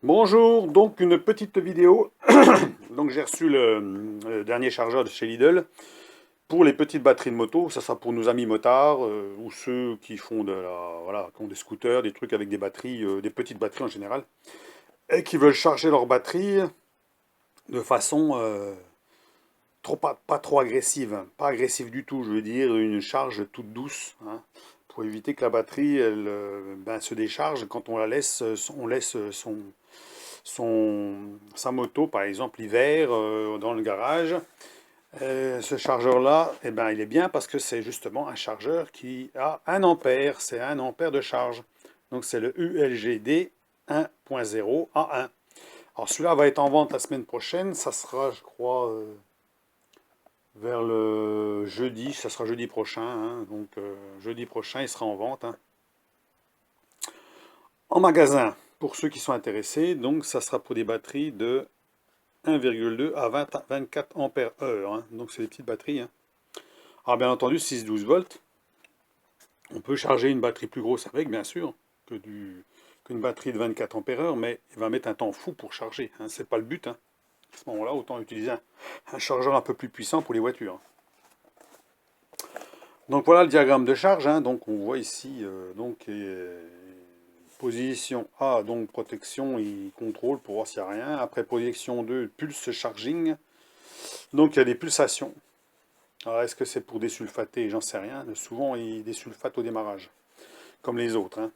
Bonjour, donc une petite vidéo. Donc j'ai reçu le dernier chargeur de chez Lidl pour les petites batteries de moto. Ça sera pour nos amis motards ou ceux qui font voilà, qui ont des scooters, des trucs avec des batteries, des petites batteries en général, et qui veulent charger leur batterie de façon pas trop agressive, hein. Pas agressive du tout. Je veux dire une charge toute douce, hein, pour éviter que la batterie se décharge quand on laisse sa moto, par exemple, l'hiver, dans le garage. Ce chargeur-là, eh ben, il est bien parce que c'est justement un chargeur qui a 1 ampère. C'est 1 ampère de charge. Donc c'est le ULGD 1.0 A1. Alors celui-là va être en vente la semaine prochaine. Ça sera, je crois, vers le jeudi. Ça sera jeudi prochain, hein. Donc jeudi prochain, il sera en vente, hein, en magasin. Pour ceux qui sont intéressés, donc ça sera pour des batteries de 1,2 à 24 ampères heure, hein. Donc c'est des petites batteries, hein. Alors bien entendu 6-12 volts. On peut charger une batterie plus grosse avec, bien sûr, qu'une batterie de 24 ampères heure, mais il va mettre un temps fou pour charger, hein. C'est pas le but, hein. À ce moment-là, autant utiliser un chargeur un peu plus puissant pour les voitures. Donc voilà le diagramme de charge, hein. Donc on voit ici position A, donc protection, il contrôle pour voir s'il n'y a rien. Après position 2, pulse charging. Donc il y a des pulsations. Alors est-ce que c'est pour désulfater? J'en sais rien. Souvent il désulfate au démarrage, comme les autres, hein.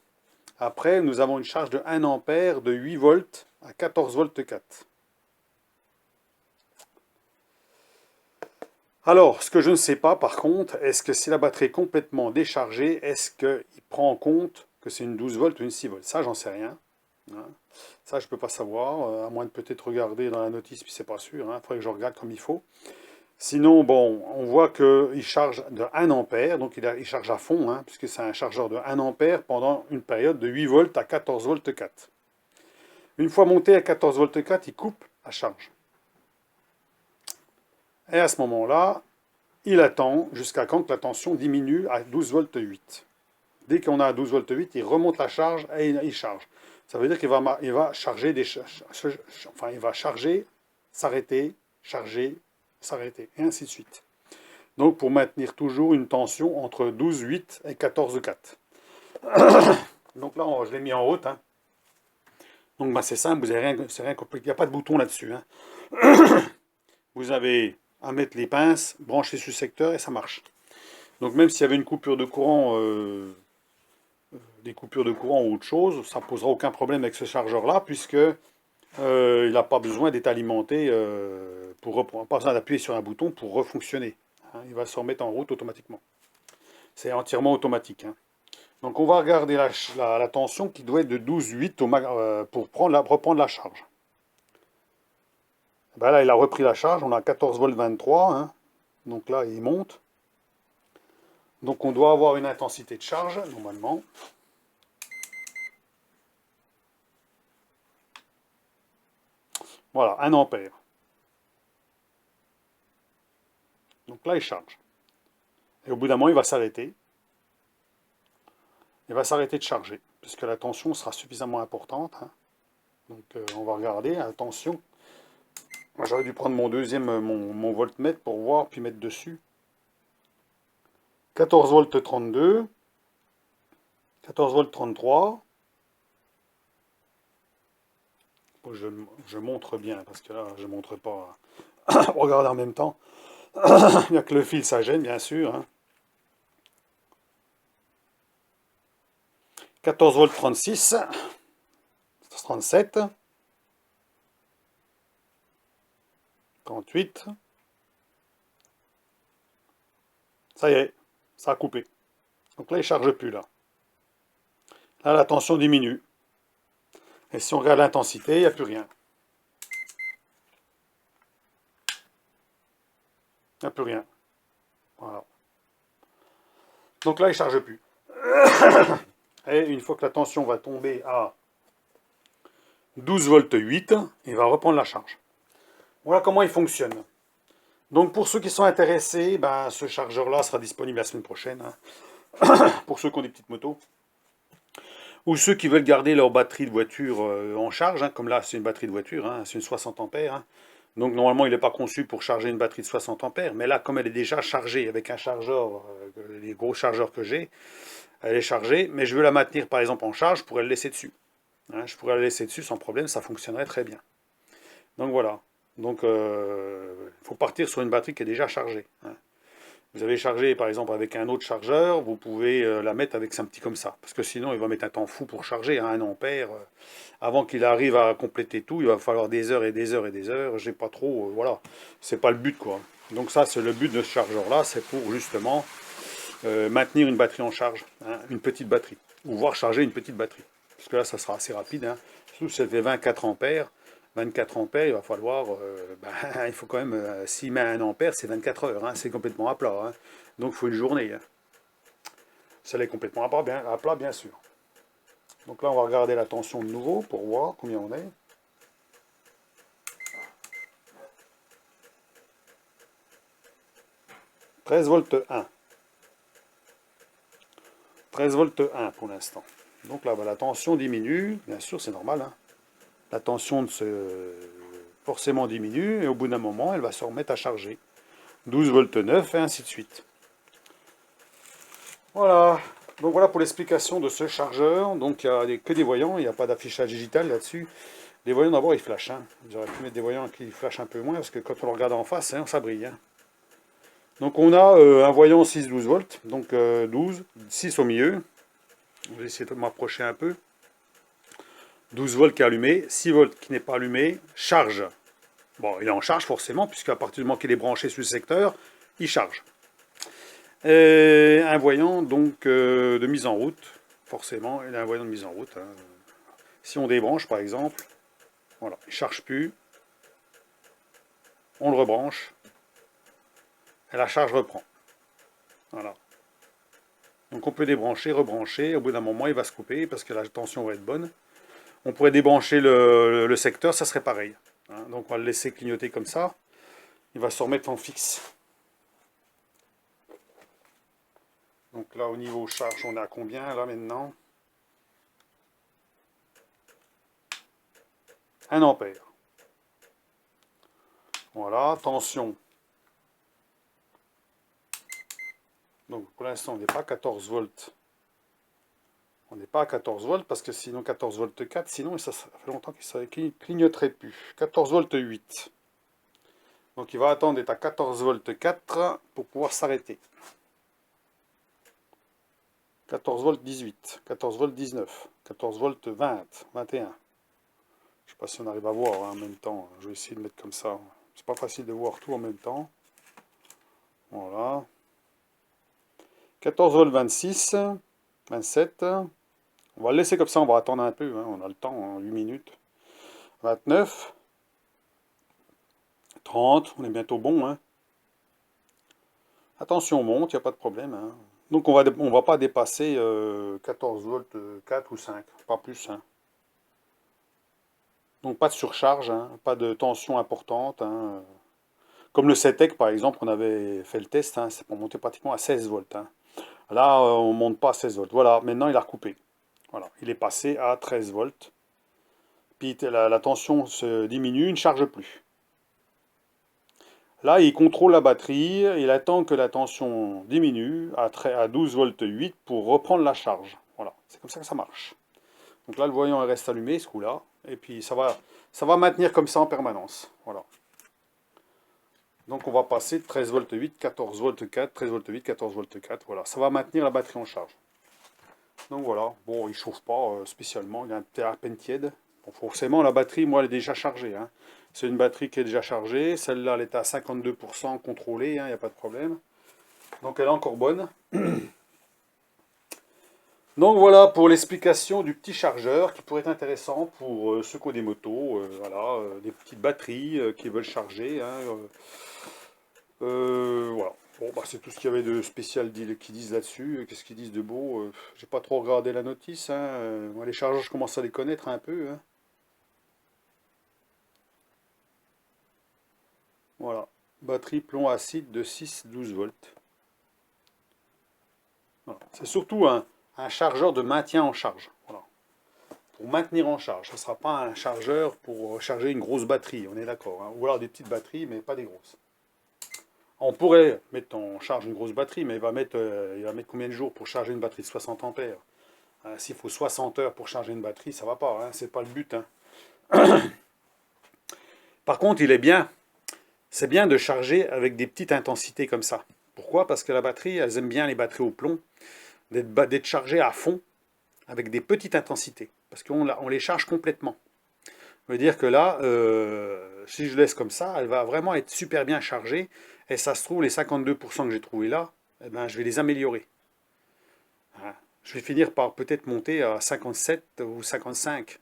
Après, nous avons une charge de 1 ampère de 8 volts à 14 volts 4. Alors, ce que je ne sais pas par contre, est-ce que si la batterie est complètement déchargée, est-ce qu'il prend en compte que c'est une 12 volts ou une 6 volts? Ça, j'en sais rien, hein. Ça, je ne peux pas savoir, à moins de peut-être regarder dans la notice, puis c'est pas sûr, hein. Il faudrait que je regarde comme il faut. Sinon, bon, on voit qu'il charge de 1 ampère, donc il charge à fond, hein, puisque c'est un chargeur de 1 ampère pendant une période de 8 volts à 14 volts 4. Une fois monté à 14 volts 4, il coupe la charge. Et à ce moment-là, il attend jusqu'à quand la tension diminue à 12 volts 8. Dès qu'on a à 12 volts 8, il remonte la charge et il charge. Ça veut dire qu'il va charger il va charger, s'arrêter, charger, s'arrêter, et ainsi de suite. Donc pour maintenir toujours une tension entre 12,8 et 14,4. Donc là, je l'ai mis en route, hein. Donc c'est simple, vous avez rien, c'est rien compliqué, il n'y a pas de bouton là-dessus, hein. Vous avez à mettre les pinces, brancher sur le secteur et ça marche. Donc même s'il y avait une coupure de courant, des coupures de courant ou autre chose, ça ne posera aucun problème avec ce chargeur-là, puisque il n'a pas besoin d'être alimenté, pas besoin d'appuyer sur un bouton pour refonctionner, hein. Il va se remettre en route automatiquement. C'est entièrement automatique, hein. Donc on va regarder la tension qui doit être de 12,8 pour reprendre la charge. Ben là, il a repris la charge, on a 14 volts 23, hein. Donc là, il monte. Donc on doit avoir une intensité de charge, normalement. Voilà, 1 ampère. Donc là, il charge. Et au bout d'un moment, il va s'arrêter. Il va s'arrêter de charger, puisque la tension sera suffisamment importante, hein. Donc on va regarder, attention. Moi, j'aurais dû prendre mon voltmètre pour voir, puis mettre dessus. 14 volts 32. 14 volts 33. Je montre bien, parce que là, je ne montre pas. Regardez en même temps. Il n'y a que le fil, ça gêne, bien sûr, hein. 14 volts 36. 37. 38. Ça y est, ça a coupé. Donc là, il ne charge plus, là. Là, la tension diminue. Et si on regarde l'intensité, il n'y a plus rien. Il n'y a plus rien. Voilà. Donc là, il ne charge plus. Et une fois que la tension va tomber à 12 volts 8, il va reprendre la charge. Voilà comment il fonctionne. Donc pour ceux qui sont intéressés, ben, ce chargeur-là sera disponible la semaine prochaine, hein, pour ceux qui ont des petites motos. Ou ceux qui veulent garder leur batterie de voiture en charge, hein, comme là c'est une batterie de voiture, hein, c'est une 60 ampères. Hein. Donc normalement il n'est pas conçu pour charger une batterie de 60 ampères, mais là comme elle est déjà chargée avec un chargeur, les gros chargeurs que j'ai, elle est chargée, mais je veux la maintenir par exemple en charge, je pourrais le laisser dessus. Hein, je pourrais la laisser dessus sans problème, ça fonctionnerait très bien. Donc voilà. Donc il faut partir sur une batterie qui est déjà chargée. Hein. Vous avez chargé par exemple avec un autre chargeur, vous pouvez la mettre avec un petit comme ça. Parce que sinon il va mettre un temps fou pour charger, à 1 ampère. Avant qu'il arrive à compléter tout, il va falloir des heures et des heures et des heures. J'ai pas trop, voilà. C'est pas le but quoi. Donc ça c'est le but de ce chargeur là, c'est pour justement maintenir une batterie en charge, hein, une petite batterie. Ou voir charger une petite batterie. Parce que là ça sera assez rapide. Hein. Surtout si elle fait 24 ampères. 24 ampères, il va falloir, il faut quand même, s'il met 1 ampère, c'est 24 heures, hein, c'est complètement à plat. Hein. Donc il faut une journée. Hein. Ça l'est complètement à plat, bien sûr. Donc là, on va regarder la tension de nouveau pour voir combien on est. 13 volts 1. 13 volts 1 pour l'instant. Donc là, la tension diminue, bien sûr, c'est normal. Hein. La tension forcément diminue et au bout d'un moment, elle va se remettre à charger. 12 volts 9 et ainsi de suite. Voilà. Donc voilà pour l'explication de ce chargeur. Donc il n'y a que des voyants, il n'y a pas d'affichage digital là-dessus. Les voyants d'abord ils flashent. Hein. J'aurais pu mettre des voyants qui flashent un peu moins parce que quand on le regarde en face, hein, ça brille. Hein. Donc on a un voyant 6-12 volts, donc 12, 6 au milieu. Je vais essayer de m'approcher un peu. 12 volts qui est allumé, 6 volts qui n'est pas allumé, charge. Bon, il est en charge forcément, puisqu'à partir du moment qu'il est branché sur le secteur, il charge. Et un voyant donc de mise en route, forcément, il a un voyant de mise en route. Hein. Si on débranche par exemple, voilà, il ne charge plus, on le rebranche, et la charge reprend. Voilà. Donc on peut débrancher, rebrancher, au bout d'un moment il va se couper parce que la tension va être bonne. On pourrait débrancher le secteur, ça serait pareil. Hein. Donc on va le laisser clignoter comme ça, il va se remettre en fixe. Donc là au niveau charge, on est à combien là maintenant? 1 ampère. Voilà, tension. Donc pour l'instant on n'est pas à 14 volts. On n'est pas à 14 volts parce que sinon 14 volts 4, sinon ça fait longtemps qu'il ne clignoterait plus. 14 volts 8. Donc il va attendre d'être à 14 volts 4 pour pouvoir s'arrêter. 14 volts 18, 14 volts 19, 14 volts 20, 21. Je ne sais pas si on arrive à voir hein, en même temps. Je vais essayer de mettre comme ça. C'est pas facile de voir tout en même temps. Voilà. 14 volts 26, 27. On va le laisser comme ça, on va attendre un peu. Hein, on a le temps, hein, 8 minutes. 29. 30, on est bientôt bon. Hein. Attention, on monte, il n'y a pas de problème. Hein. Donc on va pas dépasser 14 volts 4 ou 5, pas plus. Hein. Donc pas de surcharge, hein, pas de tension importante. Hein. Comme le 7EC par exemple, on avait fait le test, hein, c'est pour monter pratiquement à 16 volts. Hein. Là, on ne monte pas à 16 volts. Voilà, maintenant il a recoupé. Voilà, il est passé à 13 volts. Puis la tension se diminue, il ne charge plus. Là, il contrôle la batterie, il attend que la tension diminue à 12 volts 8 pour reprendre la charge. Voilà, c'est comme ça que ça marche. Donc là, le voyant reste allumé, ce coup-là, et puis ça va maintenir comme ça en permanence. Voilà. Donc on va passer de 13 volts 8, 14 volts 4, 13 volts 8, 14 volts 4. Voilà, ça va maintenir la batterie en charge. Donc voilà, bon, il ne chauffe pas spécialement, il est à peine tiède. Bon, forcément, la batterie, moi, elle est déjà chargée. Hein. C'est une batterie qui est déjà chargée. Celle-là, elle est à 52% contrôlée, il n'y a pas de problème. Donc elle est encore bonne. Donc voilà pour l'explication du petit chargeur qui pourrait être intéressant pour ceux qui ont des motos, voilà, des petites batteries qui veulent charger. Hein, voilà. Bon, bah, c'est tout ce qu'il y avait de spécial qu'ils disent là-dessus. Qu'est-ce qu'ils disent de beau? J'ai pas trop regardé la notice. Hein. Moi, les chargeurs, je commence à les connaître un peu. Hein. Voilà. Batterie plomb acide de 6-12 volts. Voilà. C'est surtout un chargeur de maintien en charge. Voilà. pour maintenir en charge. Ce ne sera pas un chargeur pour charger une grosse batterie, on est d'accord, hein. Ou alors des petites batteries, mais pas des grosses. On pourrait mettre en charge une grosse batterie, mais il va mettre combien de jours pour charger une batterie de 60 ampères? S'il faut 60 heures pour charger une batterie, ça ne va pas, hein, c'est pas le but, hein. Par contre, c'est bien de charger avec des petites intensités comme ça. Pourquoi? Parce que la batterie, elles aiment bien les batteries au plomb, d'être chargées à fond avec des petites intensités. Parce qu'on les charge complètement. Ça veut dire que là, si je laisse comme ça, elle va vraiment être super bien chargée. Et ça se trouve, les 52% que j'ai trouvés là, eh ben, je vais les améliorer. Hein. Je vais finir par peut-être monter à 57 ou 55%.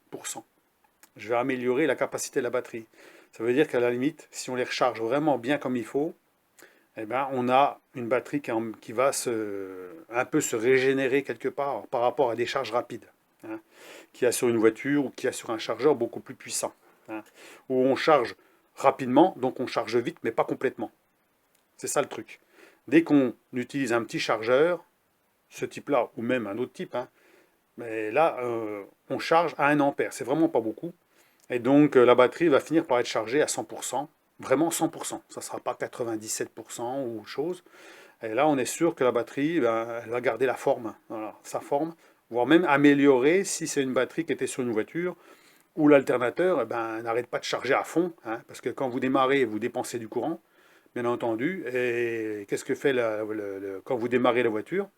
Je vais améliorer la capacité de la batterie. Ça veut dire qu'à la limite, si on les recharge vraiment bien comme il faut, eh ben, on a une batterie qui va un peu se régénérer quelque part par rapport à des charges rapides, hein, qu'il y a sur une voiture ou qu'il y a sur un chargeur beaucoup plus puissant, hein, où on charge rapidement, donc on charge vite, mais pas complètement. C'est ça le truc. Dès qu'on utilise un petit chargeur, ce type-là, ou même un autre type, hein, mais là, on charge à 1 ampère. C'est vraiment pas beaucoup. Et donc, la batterie va finir par être chargée à 100%. Vraiment 100%. Ça ne sera pas 97% ou autre chose. Et là, on est sûr que la batterie, ben, elle va garder la forme, voilà, sa forme, voire même améliorer si c'est une batterie qui était sur une voiture, où l'alternateur, eh ben, n'arrête pas de charger à fond, hein, parce que quand vous démarrez, vous dépensez du courant, bien entendu. Et qu'est-ce que fait quand vous démarrez la voiture?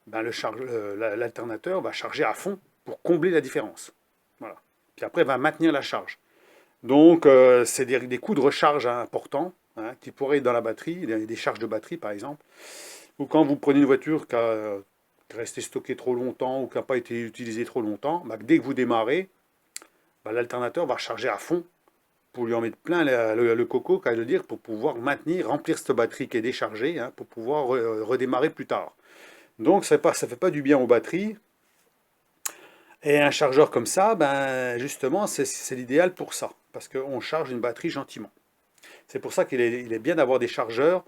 Ben, l'alternateur va charger à fond pour combler la différence. Voilà. Puis après, va maintenir la charge. Donc, c'est des coûts de recharge, hein, importants, hein, qui pourraient être dans la batterie, des charges de batterie par exemple. Ou quand vous prenez une voiture qui est restée stockée trop longtemps ou qui n'a pas été utilisée trop longtemps, bah, dès que vous démarrez, bah, l'alternateur va recharger à fond pour lui en mettre plein le coco, qu'à le dire, pour pouvoir remplir cette batterie qui est déchargée, hein, pour pouvoir redémarrer plus tard. Donc ça ne fait pas du bien aux batteries. Et un chargeur comme ça, ben, justement, c'est l'idéal pour ça, parce qu'on charge une batterie gentiment. C'est pour ça il est bien d'avoir des chargeurs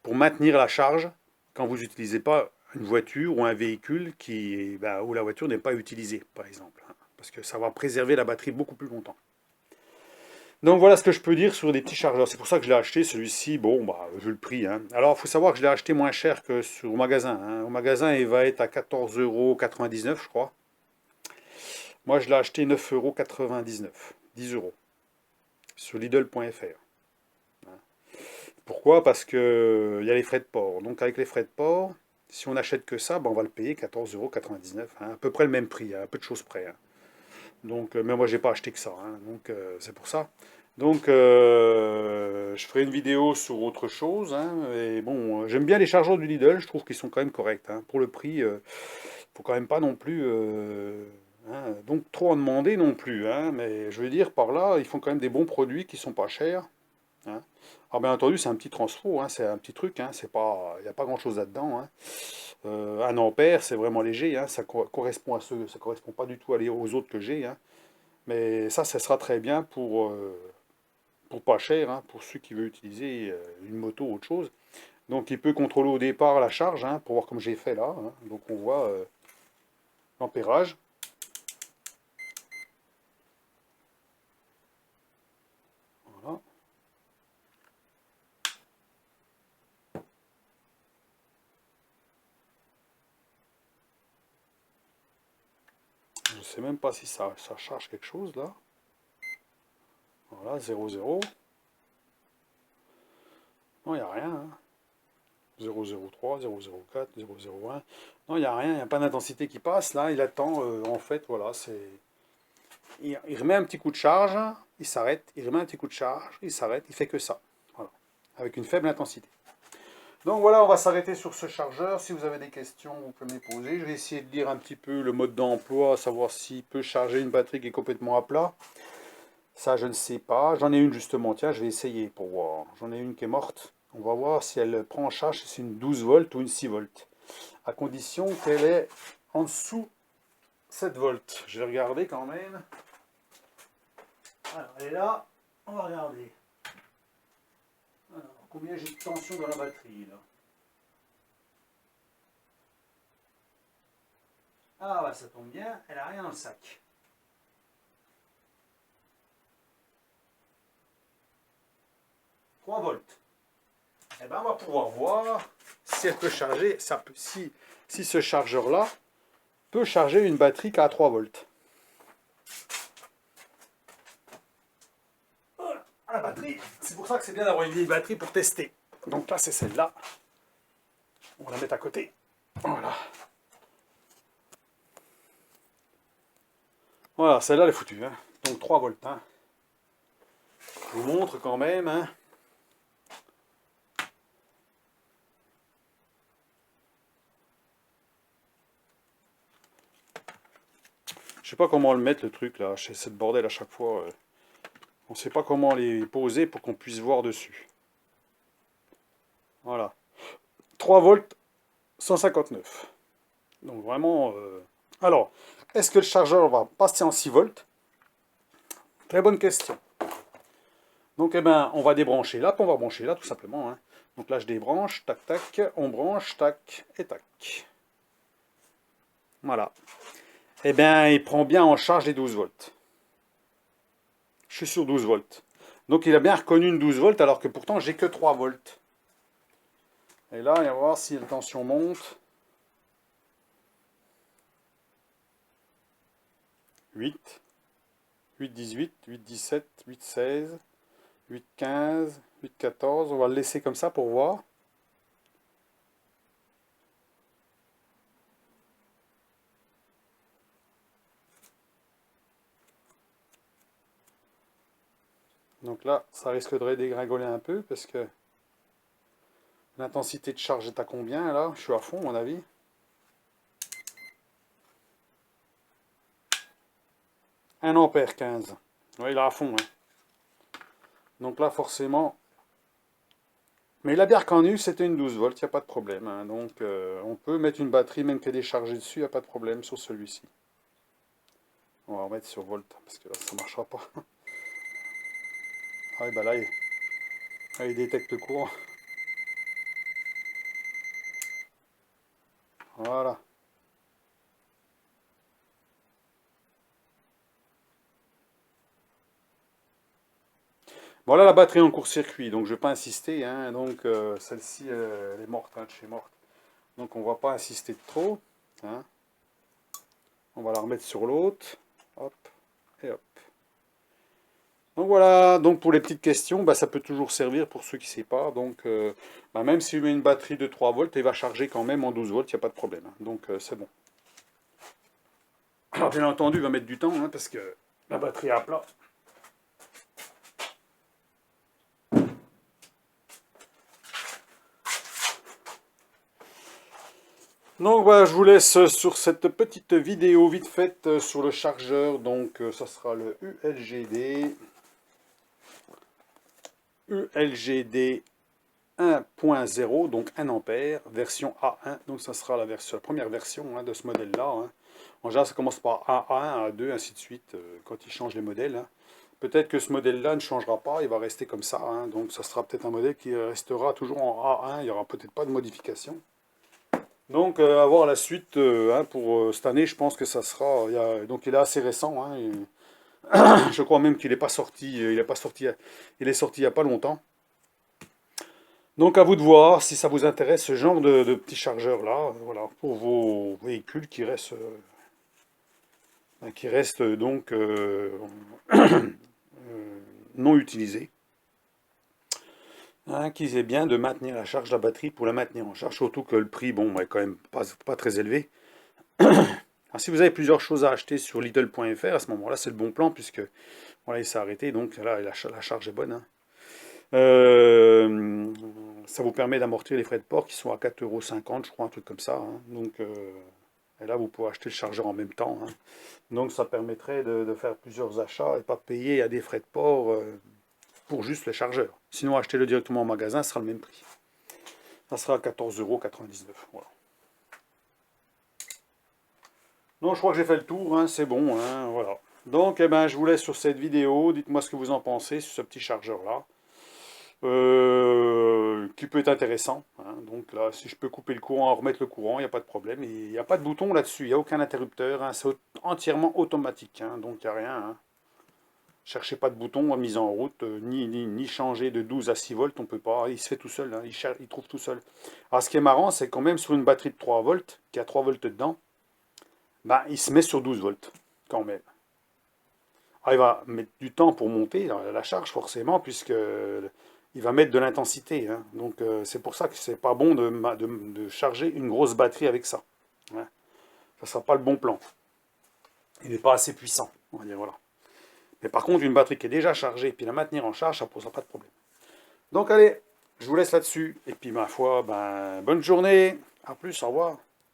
pour maintenir la charge quand vous n'utilisez pas une voiture ou un véhicule où la voiture n'est pas utilisée, par exemple, hein, parce que ça va préserver la batterie beaucoup plus longtemps. Donc voilà ce que je peux dire sur des petits chargeurs. C'est pour ça que je l'ai acheté, celui-ci, bon, bah, vu le prix, hein. Alors, il faut savoir que je l'ai acheté moins cher que au magasin, hein. Au magasin, il va être à 14,99 €, je crois. Moi, je l'ai acheté 9,99 €, 10 euros, sur Lidl.fr. Pourquoi? Parce que il y a les frais de port. Donc, avec les frais de port, si on n'achète que ça, ben, on va le payer 14,99 €, hein, à peu près le même prix, à peu de choses près, hein. Donc, mais moi, j'ai pas acheté que ça, hein, donc c'est pour ça. Donc, je ferai une vidéo sur autre chose, hein, et bon, j'aime bien les chargeurs du Lidl, je trouve qu'ils sont quand même corrects, hein. Pour le prix, faut quand même pas non plus, hein, donc trop en demander non plus, hein, mais je veux dire par là, ils font quand même des bons produits qui sont pas chers, hein. Alors bien entendu, c'est un petit transfo, hein, c'est un petit truc, hein, c'est pas, il n'y a pas grand-chose là-dedans, hein. 1 ampère, c'est vraiment léger, hein, ça correspond ça correspond pas du tout aux autres que j'ai, hein. Mais ça sera très bien pour pas cher, hein, pour ceux qui veulent utiliser une moto ou autre chose. Donc il peut contrôler au départ la charge, hein, pour voir comme j'ai fait là, hein. Donc on voit l'ampérage. Voilà. Je ne sais même pas si ça charge quelque chose là. Voilà, 0,0. Non, il n'y a rien, hein. 0,03, 0,04, 0,01. Non, il n'y a rien, il n'y a pas d'intensité qui passe. Là, il attend, en fait, voilà, il remet un petit coup de charge, il s'arrête, il remet un petit coup de charge, il s'arrête, il fait que ça. Voilà, avec une faible intensité. Donc voilà, on va s'arrêter sur ce chargeur. Si vous avez des questions, vous pouvez me les poser. Je vais essayer de lire un petit peu le mode d'emploi, savoir s'il peut charger une batterie qui est complètement à plat. Ça, je ne sais pas. J'en ai une justement, tiens, je vais essayer pour voir. J'en ai une qui est morte. On va voir si elle prend en charge si c'est une 12 volts ou une 6 volts. À condition qu'elle est en dessous 7 volts. Je vais regarder quand même. Alors, elle est là. On va regarder. Alors, combien j'ai de tension dans la batterie là? Ah, bah, ça tombe bien. Elle n'a rien dans le sac. 3 volts. Et ben, on va pouvoir voir si elle peut charger, si ce chargeur-là peut charger une batterie qu'à 3 volts. Voilà, la batterie, c'est pour ça que c'est bien d'avoir une vieille batterie pour tester. Donc là, c'est celle-là. On va la mettre à côté. Voilà. Voilà, celle-là, elle est foutue. Hein. Donc 3 volts. Hein. Je vous montre quand même. Hein. Je sais pas comment le mettre, le truc, là. Chez cette bordel à chaque fois. On ne sait pas comment les poser pour qu'on puisse voir dessus. Voilà. 3 volts, 159. Donc vraiment... Alors, est-ce que le chargeur va passer en 6 volts? Très bonne question. Donc, eh ben, on va débrancher là, puis on va brancher là, tout simplement. Hein. Donc là, je débranche, tac, tac, on branche, tac, et tac. Voilà. Eh bien, il prend bien en charge les 12 volts. Je suis sur 12 volts. Donc, il a bien reconnu une 12 volts, alors que pourtant, j'ai que 3 volts. Et là, on va voir si la tension monte. 8, 8,18, 8,17, 8,16, 8,15, 8,14. On va le laisser comme ça pour voir. Donc là, ça risque de dégringoler un peu parce que l'intensité de charge est à combien là? Je suis à fond, à mon avis. Un ampère 15. Oui, il est à fond. Hein. Donc là, forcément... Mais il a bien reconnu, c'était une 12 volts, il n'y a pas de problème. Hein. Donc on peut mettre une batterie, même qu'elle est déchargée dessus, il n'y a pas de problème sur celui-ci. On va remettre sur volt, parce que là, ça ne marchera pas. Ah oui, bah là, il détecte le courant. Voilà. Bon là, la batterie est en court-circuit, donc je ne vais pas insister. Hein. Donc celle-ci, elle est morte, hein, de chez morte. Donc on ne va pas insister de trop. Hein. On va la remettre sur l'autre. Hop, et hop. Donc voilà, donc pour les petites questions, bah, ça peut toujours servir pour ceux qui ne savent pas. Donc bah, même si on met une batterie de 3 volts, elle va charger quand même en 12 volts, il n'y a pas de problème. Hein. Donc c'est bon. Alors bien entendu, il va mettre du temps, hein, parce que la batterie est à plat. Donc voilà, je vous laisse sur cette petite vidéo vite faite sur le chargeur. Donc ça sera le ULGD 1.0, donc 1 ampère, version A1. Donc ça sera la première version hein, de ce modèle-là. Hein. En général, ça commence par A1, A2, ainsi de suite, quand ils changent les modèles. Hein. Peut-être que ce modèle-là ne changera pas, il va rester comme ça. Hein. Donc ça sera peut-être un modèle qui restera toujours en A1, il n'y aura peut-être pas de modification. Donc, à voir la suite hein, pour cette année, je pense que ça sera. Donc, il est assez récent. Hein, je crois même qu'il n'est pas sorti. Il est sorti il n'y a pas longtemps. Donc, à vous de voir si ça vous intéresse ce genre de petit chargeur là, voilà, pour vos véhicules qui restent donc non utilisés. Hein, qu'ils aient bien de maintenir la charge de la batterie pour la maintenir en charge, surtout que le prix, bon, est quand même pas très élevé. Alors, si vous avez plusieurs choses à acheter sur Lidl.fr, à ce moment-là, c'est le bon plan, puisque voilà, il s'est arrêté, donc là, la charge est bonne. Hein. Ça vous permet d'amortir les frais de port qui sont à 4,50 €, je crois, un truc comme ça. Hein. Donc, et là, vous pouvez acheter le chargeur en même temps. Hein. Donc, ça permettrait de faire plusieurs achats et pas payer à des frais de port pour juste le chargeur. Sinon, achetez-le directement en magasin, ce sera le même prix. Ça sera à 14,99 €. Voilà. Donc je crois que j'ai fait le tour, hein, c'est bon, hein, voilà. Donc eh ben, je vous laisse sur cette vidéo, dites-moi ce que vous en pensez sur ce petit chargeur-là, qui peut être intéressant. Hein. Donc là, si je peux couper le courant, remettre le courant, il n'y a pas de problème. Il n'y a pas de bouton là-dessus, il n'y a aucun interrupteur, hein, c'est entièrement automatique, hein, donc il n'y a rien. Hein. Cherchez pas de bouton en mise en route, ni changer de 12 à 6 volts, on peut pas, il se fait tout seul, hein, il trouve tout seul. Alors ce qui est marrant, c'est quand même sur une batterie de 3 volts, qui a 3 volts dedans, bah, il se met sur 12 volts, quand même. Alors, il va mettre du temps pour monter la charge, forcément, puisque il va mettre de l'intensité, hein. Donc c'est pour ça que c'est pas bon de charger une grosse batterie avec ça, hein. Ça ne sera pas le bon plan. Il n'est pas assez puissant, on va dire, voilà. Mais par contre, une batterie qui est déjà chargée, puis la maintenir en charge, ça ne posera pas de problème. Donc allez, je vous laisse là-dessus. Et puis ma foi, ben, bonne journée. À plus, au revoir.